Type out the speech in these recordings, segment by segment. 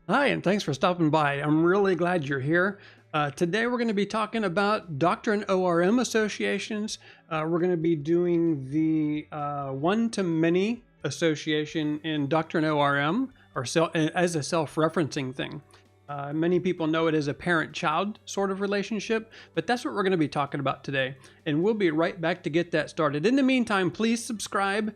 Hi, and thanks for stopping by. I'm really glad you're here. Today we're going to be talking about Doctrine ORM associations. We're going to be doing the one-to-many association in Doctrine ORM, or as a self-referencing thing. Many people know it as a parent-child sort of relationship, but that's what we're going to be talking about today. And we'll be right back to get that started. In the meantime, please subscribe.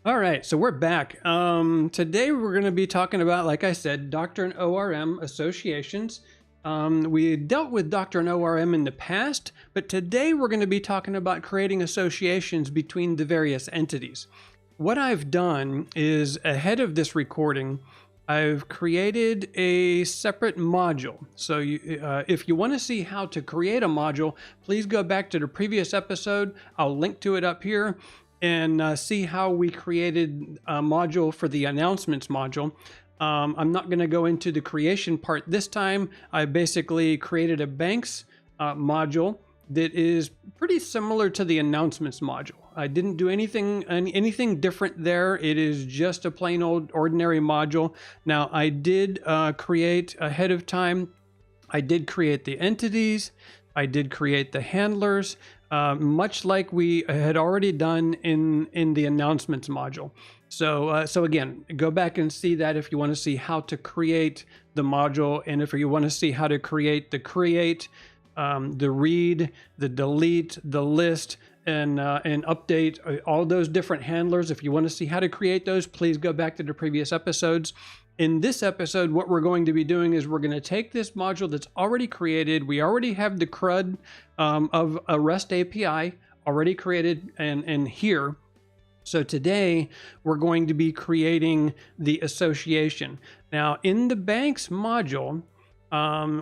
All right, so we're back. Today we're going to be talking about, like I said, Doctrine ORM associations. We dealt with Doctrine ORM in the past, but today we're going to be talking about creating associations between the various entities. What I've done is, ahead of this recording, I've created a separate module. So if you want to see how to create a module, please go back to the previous episode. I'll link to it up here. And see how we created a module for the announcements module. I'm not going to go into the creation part this time. I basically created a banks module that is pretty similar to the announcements module. I didn't do anything different there. It is just a plain old ordinary module. Now I did create ahead of time. I did create the entities. I did create the handlers. Much like we had already done in the announcements module. So again, go back and see that if you want to see how to create the module, and if you want to see how to create, the read, the delete, the list, and update, all those different handlers. If you want to see how to create those, please go back to the previous episodes. In this episode, what we're going to be doing is we're going to take this module that's already created. We already have the CRUD of a REST API already created and here. So today we're going to be creating the association. Now in the banks module,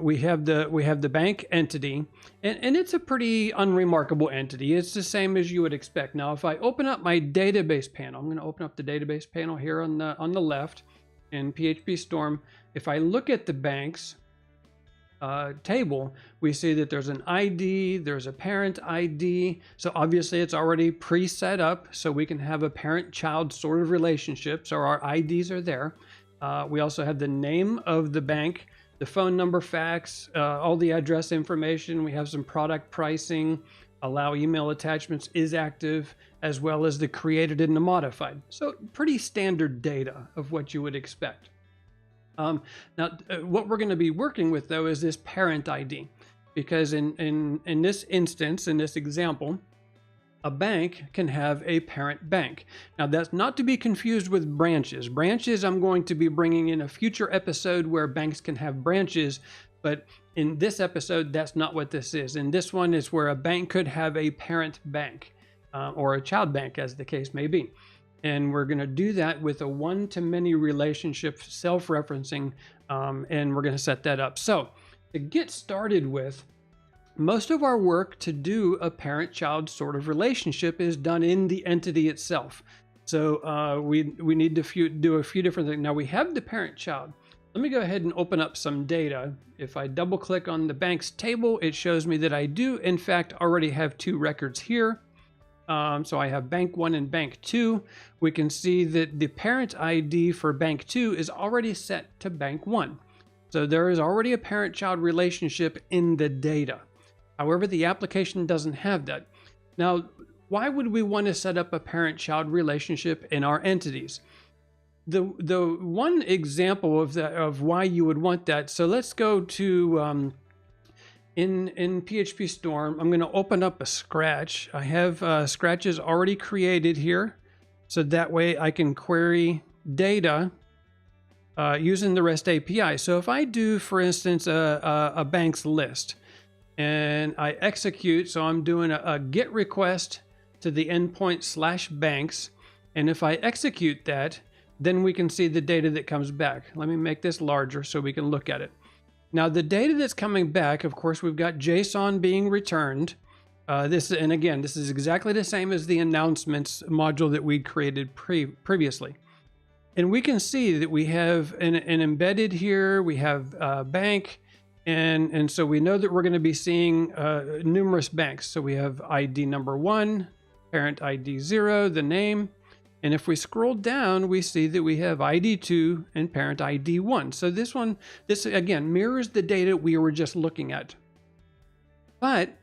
we have the bank entity, and it's a pretty unremarkable entity. It's the same as you would expect. Now if I open up my database panel, I'm going to open up the database panel here on the left. In PhpStorm, if I look at the banks table, we see that there's an ID, there's a parent ID. So obviously it's already pre-set up, so we can have a parent-child sort of relationship. So our IDs are there. We also have the name of the bank, the phone number, fax, all the address information. We have some product pricing. Allow email attachments is active, as well as the created and the modified. So pretty standard data of what you would expect. Now, what we're going to be working with, though, is this parent ID, because in this instance, in this example, a bank can have a parent bank. Now, that's not to be confused with branches. Branches, I'm going to be bringing in a future episode where banks can have branches, but in this episode, that's not what this is. In this one is where a bank could have a parent bank or a child bank, as the case may be. And we're going to do that with a one-to-many relationship, self-referencing, and we're going to set that up. So to get started with, most of our work to do a parent-child sort of relationship is done in the entity itself. So we need to do a few different things. Now we have the parent-child. Let me go ahead and open up some data. If I double click on the banks table, it shows me that I do, in fact, already have two records here. So I have bank 1 and bank 2. We can see that the parent ID for bank 2 is already set to bank 1. So there is already a parent-child relationship in the data. However, the application doesn't have that. Now, why would we want to set up a parent-child relationship in our entities? The one example of that, of why you would want that, so let's go to in PhpStorm. I'm going to open up a scratch. I have scratches already created here, so that way I can query data using the REST API. So if I do, for instance, a banks list, and I execute, so I'm doing a GET request to the endpoint /banks, and if I execute that, then we can see the data that comes back. Let me make this larger so we can look at it. Now the data that's coming back, of course, we've got JSON being returned. And again, this is exactly the same as the announcements module that we created previously. And we can see that we have an embedded here, we have bank, And so we know that we're going to be seeing numerous banks. So we have ID number 1, parent ID 0, the name. And if we scroll down, we see that we have ID 2 and parent ID 1. So this again mirrors the data we were just looking at. But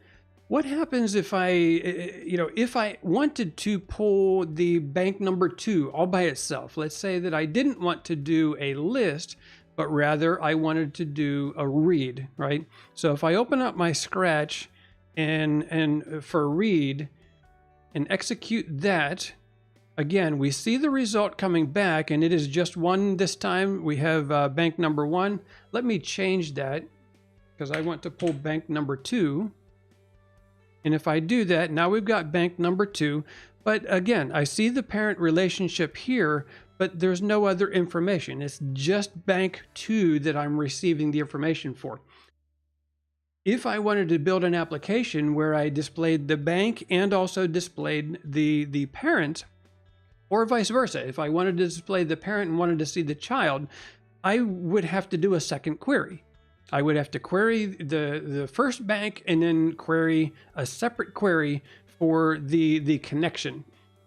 what happens if if I wanted to pull the bank number 2 all by itself? Let's say that I didn't want to do a list, but rather I wanted to do a read, right? So if I open up my Scratch and for read and execute that, again, we see the result coming back, and it is just 1 this time. We have bank number 1. Let me change that because I want to pull bank number 2. And if I do that, now we've got bank number 2. But again, I see the parent relationship here, but there's no other information. It's just bank 2 that I'm receiving the information for. If I wanted to build an application where I displayed the bank and also displayed the parent, or vice versa, if I wanted to display the parent and wanted to see the child, I would have to do a second query. I would have to query the first bank and then query a separate query for the connection.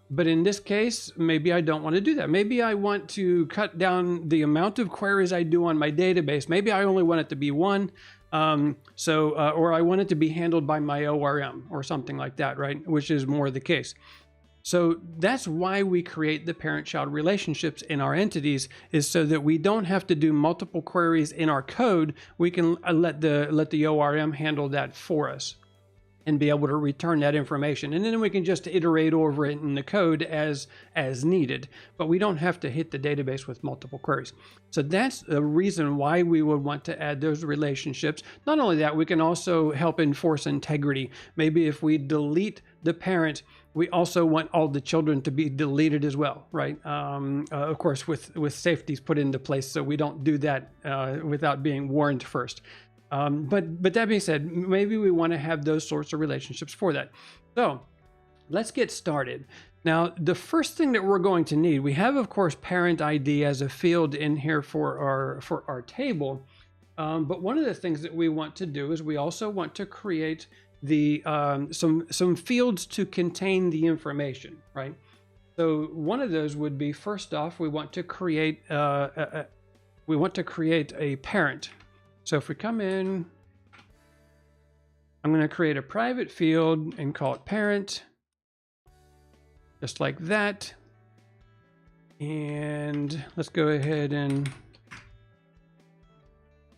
But in this case, maybe I don't want to do that. Maybe I want to cut down the amount of queries I do on my database. Maybe I only want it to be 1. Or I want it to be handled by my ORM or something like that, right? Which is more the case. So that's why we create the parent-child relationships in our entities, is so that we don't have to do multiple queries in our code. We can let the ORM handle that for us and be able to return that information. And then we can just iterate over it in the code as needed. But we don't have to hit the database with multiple queries. So that's the reason why we would want to add those relationships. Not only that, we can also help enforce integrity. Maybe if we delete the parent, we also want all the children to be deleted as well, right? Of course, with safeties put into place, so we don't do that without being warned first. But that being said, maybe we want to have those sorts of relationships for that. So let's get started. Now, the first thing that we're going to need, we have, of course, parent ID as a field in here for our table. But one of the things that we want to do is we also want to create some fields to contain the information, right? So one of those would be, first off, we want to create a parent. So if we come in, I'm going to create a private field and call it parent, just like that. And let's go ahead and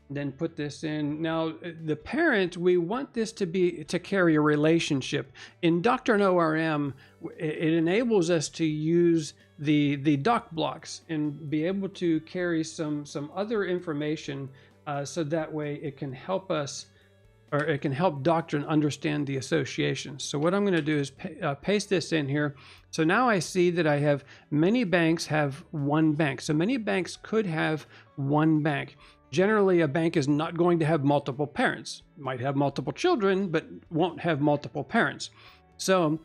then put this in. Now, the parent, we want this to carry a relationship. In Doctrine ORM, it enables us to use the doc blocks and be able to carry some other information, so that way it can help us, or it can help Doctrine understand the associations. So what I'm going to do is paste this in here. So now I see that I have many banks have 1 bank. So many banks could have 1 bank. Generally, a bank is not going to have multiple parents. It might have multiple children, but won't have multiple parents. So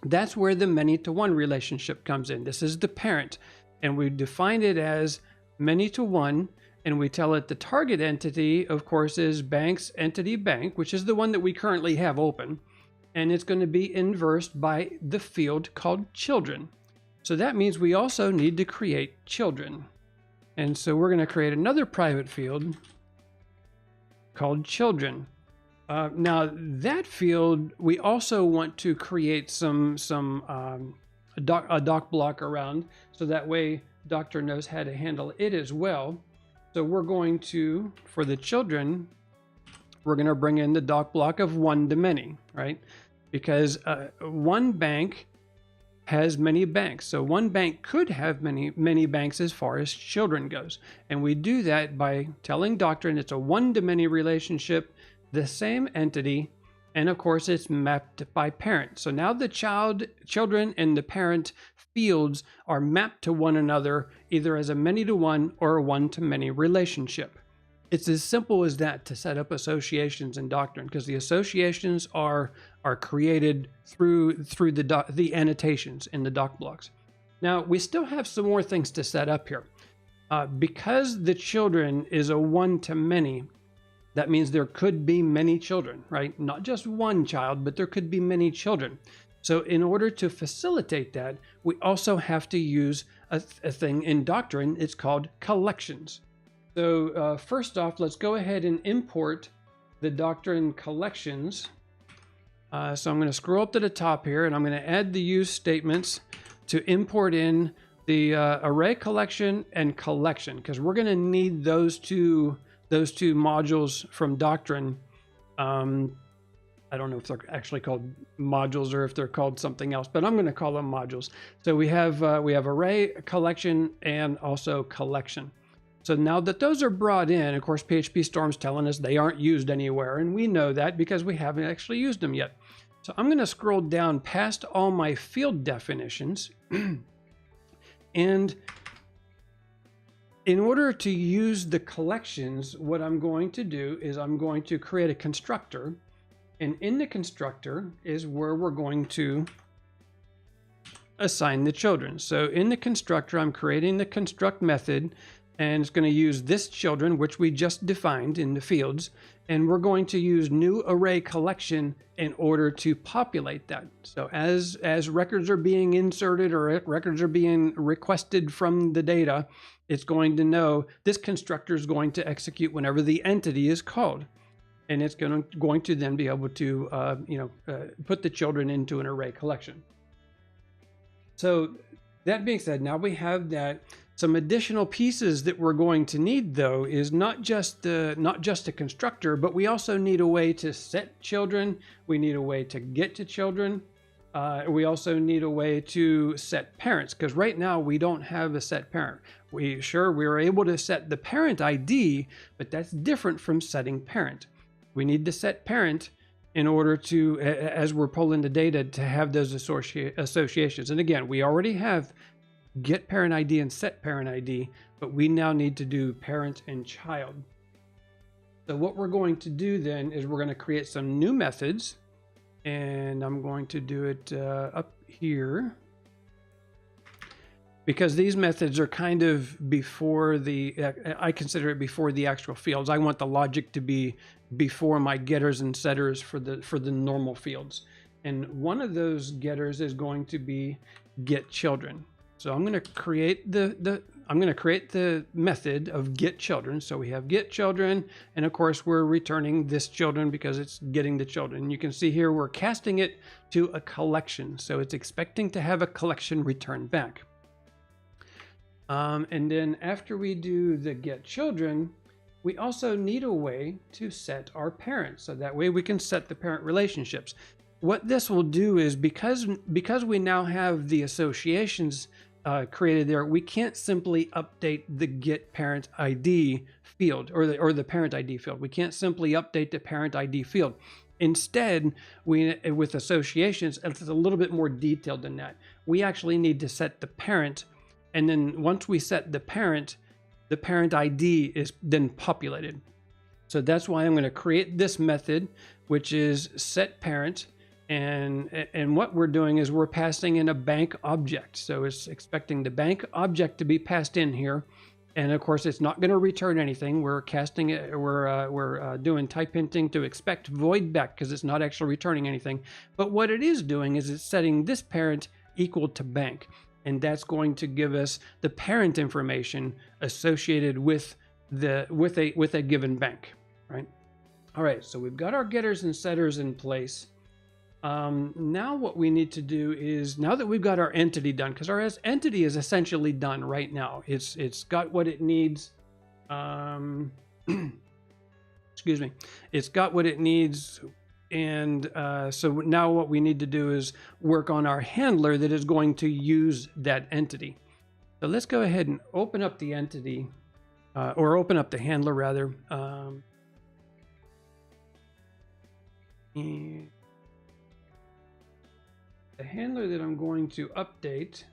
that's where the many-to-one relationship comes in. This is the parent, and we define it as many-to-one, and we tell it the target entity, of course, is banks entity bank, which is the one that we currently have open, and it's going to be inversed by the field called children. So that means we also need to create children. And so we're going to create another private field called children. Now that field, we also want to create a doc block around, so that way Doctor knows how to handle it as well. So we're going to, for the children, we're going to bring in the doc block of 1 to many, right? Because 1 bank has many banks. So 1 bank could have many banks as far as children goes. And we do that by telling Doctrine it's a 1 to many relationship, the same entity, and of course it's mapped by parent. So now the children and the parent fields are mapped to one another, either as a many-to-one or a 1 to many relationship. It's as simple as that to set up associations in Doctrine, because the associations are created through the annotations in the doc blocks. Now, we still have some more things to set up here. Because the children is a 1 to many, That means there could be many children, right? Not just one child, but there could be many children. So in order to facilitate that, we also have to use a thing in Doctrine. It's called collections. So first off, let's go ahead and import the Doctrine collections. So I'm going to scroll up to the top here, and I'm going to add the use statements to import in the array collection and collection, because we're going to need those two modules from Doctrine. I don't know if they're actually called modules or if they're called something else, but I'm going to call them modules. So we have array, collection, and also collection. So now that those are brought in, of course, PhpStorm's telling us they aren't used anywhere, and we know that because we haven't actually used them yet. So I'm going to scroll down past all my field definitions, and in order to use the collections, what I'm going to do is I'm going to create a constructor, and in the constructor is where we're going to assign the children. So in the constructor, I'm creating the construct method, and it's going to use this children, which we just defined in the fields, and we're going to use new array collection in order to populate that. So as records are being inserted or records are being requested from the data, it's going to know this constructor is going to execute whenever the entity is called, and it's going to then be able to put the children into an array collection. So that being said, now we have that. Some additional pieces that we're going to need, though, is not just a constructor, but we also need a way to set children. We need a way to get to children. We also need a way to set parents, because right now we don't have a set parent. We were able to set the parent ID, but that's different from setting parent. We need to set parent in order to, as we're pulling the data, to have those associations. And again, we already have get parent ID and set parent ID, but we now need to do parent and child. So what we're going to do then is we're going to create some new methods, and I'm going to do it up here, because these methods are kind of before I consider it before the actual fields. I want the logic to be before my getters and setters for the normal fields. And one of those getters is going to be get children. So I'm going to create the method of get children. So we have get children, and of course we're returning this children because it's getting the children. You can see here we're casting it to a collection, so it's expecting to have a collection return back. And then after we do the get children, we also need a way to set our parents, so that way we can set the parent relationships. What this will do is, because we now have the associations created there, we can't simply update the get parent ID field or the parent ID field. We can't simply update the parent ID field. Instead, with associations, it's a little bit more detailed than that. We actually need to set the parent, and then once we set the parent ID is then populated. So that's why I'm going to create this method, which is set parent. And what we're doing is we're passing in a bank object. So it's expecting the bank object to be passed in here. And of course, it's not going to return anything. We're casting it, we're doing type hinting to expect void back because it's not actually returning anything. But what it is doing is it's setting this parent equal to bank. And that's going to give us the parent information associated with a given bank, right? All right, so we've got our getters and setters in place. Now what we need to do is, now that we've got our entity done, because our entity is essentially done right now. It's got what it needs. Excuse me. It's got what it needs. And so now what we need to do is work on our handler that is going to use that entity. So let's go ahead and open up the entity, or open up the handler rather. And the handler that I'm going to update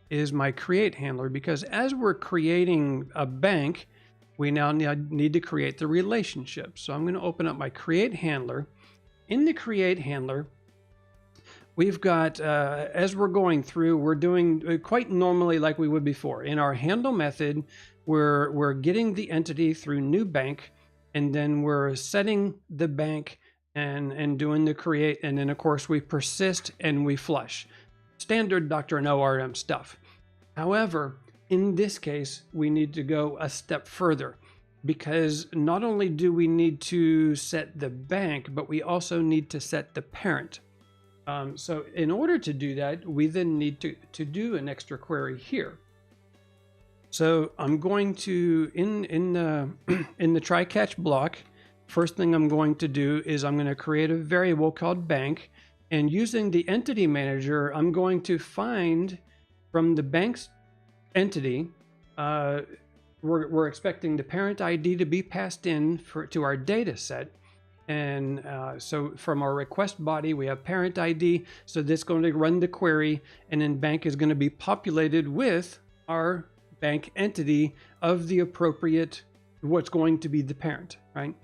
is my create handler, because as we're creating a bank, we now need to create the relationship. So I'm going to open up my create handler. In the create handler, we've got, as we're going through, we're doing quite normally like we would before. In our handle method, we're getting the entity through new bank, and then we're setting the bank and doing the create, and then of course we persist and we flush. Standard Doctrine ORM stuff. However, in this case, we need to go a step further, because not only do we need to set the bank, but we also need to set the parent. So in order to do that, we then need to do an extra query here. So I'm going to, in the try catch block, first thing I'm going to do is I'm going to create a variable called bank, and using the entity manager, I'm going to find from the bank's entity, we're expecting the parent ID to be passed in to our data set. And so from our request body, we have parent ID. So this is going to run the query, and then bank is going to be populated with our bank entity of the appropriate, what's going to be the parent, right?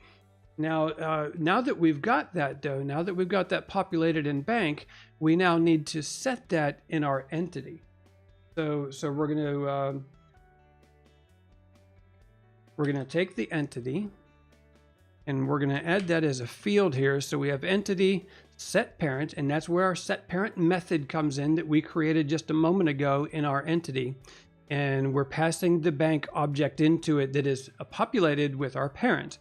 Now, now that we've got that though, now that we've got that populated in bank, we now need to set that in our entity. So we're going to take the entity, and we're going to add that as a field here. So we have entity set parent, and that's where our set parent method comes in that we created just a moment ago in our entity. And we're passing the bank object into it that is populated with our parent.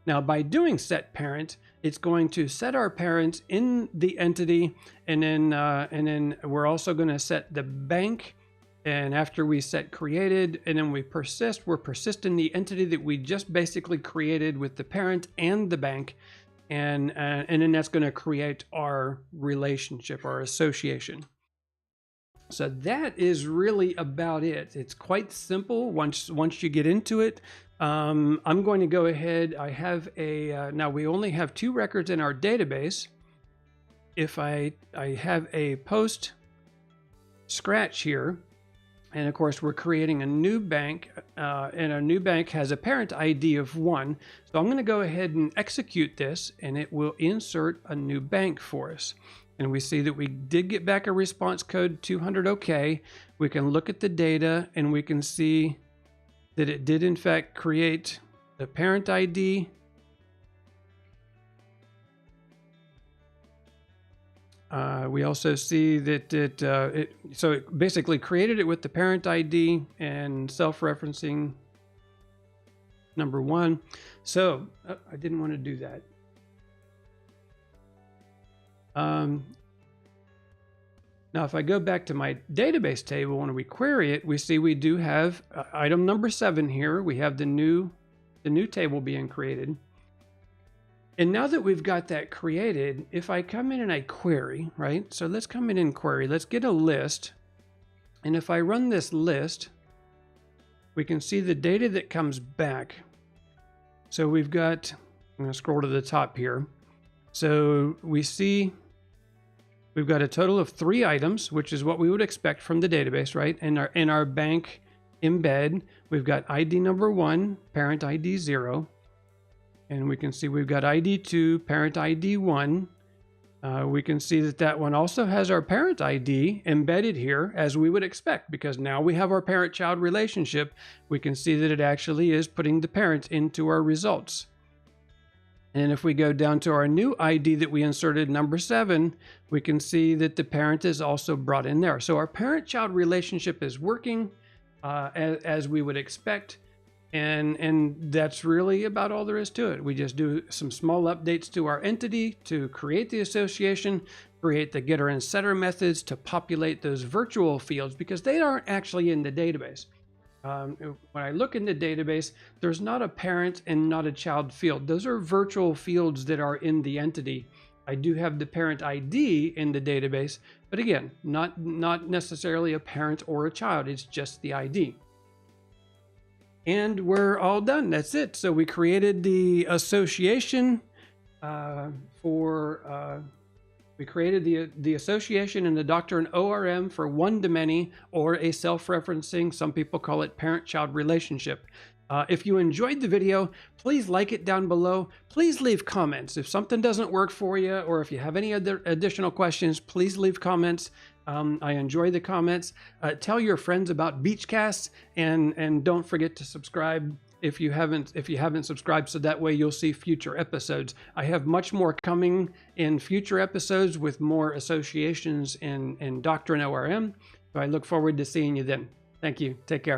Now, by doing set parent, it's going to set our parent in the entity, and then we're also going to set the bank. And after we set created, and then we persist, we're persisting the entity that we just basically created with the parent and the bank, and then that's going to create our relationship, our association. So that is really about it. It's quite simple once you get into it. I'm going to go ahead. I have a now we only have 2 records in our database. If I have a post scratch here, and of course we're creating a new bank, and our new bank has a parent ID of 1. So I'm going to go ahead and execute this, and it will insert a new bank for us. And we see that we did get back a response code 200 OK. We can look at the data, and we can see that it did in fact create the parent ID. We also see that so it basically created it with the parent ID and self-referencing number 1. So I didn't want to do that. Now, if I go back to my database table and we query it, we see we do have item number 7 here. We have the new table being created. And now that we've got that created, if I come in and I query, right? So let's come in and query. Let's get a list. And if I run this list, we can see the data that comes back. So we've got, I'm going to scroll to the top here. So we see we've got a total of 3 items, which is what we would expect from the database, right? And in our bank embed, we've got ID number 1, parent ID 0. And we can see we've got ID 2, parent ID 1. We can see that one also has our parent ID embedded here, as we would expect, because now we have our parent-child relationship. We can see that it actually is putting the parent into our results. And if we go down to our new ID that we inserted, number 7, we can see that the parent is also brought in there. So our parent-child relationship is working as we would expect. And that's really about all there is to it. We just do some small updates to our entity to create the association, create the getter and setter methods to populate those virtual fields, because they aren't actually in the database. When I look in the database, there's not a parent and not a child field. Those are virtual fields that are in the entity. I do have the parent ID in the database, but again, not necessarily a parent or a child. It's just the ID. And we're all done. That's it. So we created the association we created the association in the Doctrine ORM for one-to-many, or a self-referencing, some people call it parent-child relationship. If you enjoyed the video, please like it down below. Please leave comments. If something doesn't work for you, or if you have any other additional questions, please leave comments. I enjoy the comments. Tell your friends about Beachcasts, and don't forget to subscribe if you haven't subscribed, so that way you'll see future episodes. I have much more coming in future episodes with more associations in Doctrine ORM. So I look forward to seeing you then. Thank you. Take care.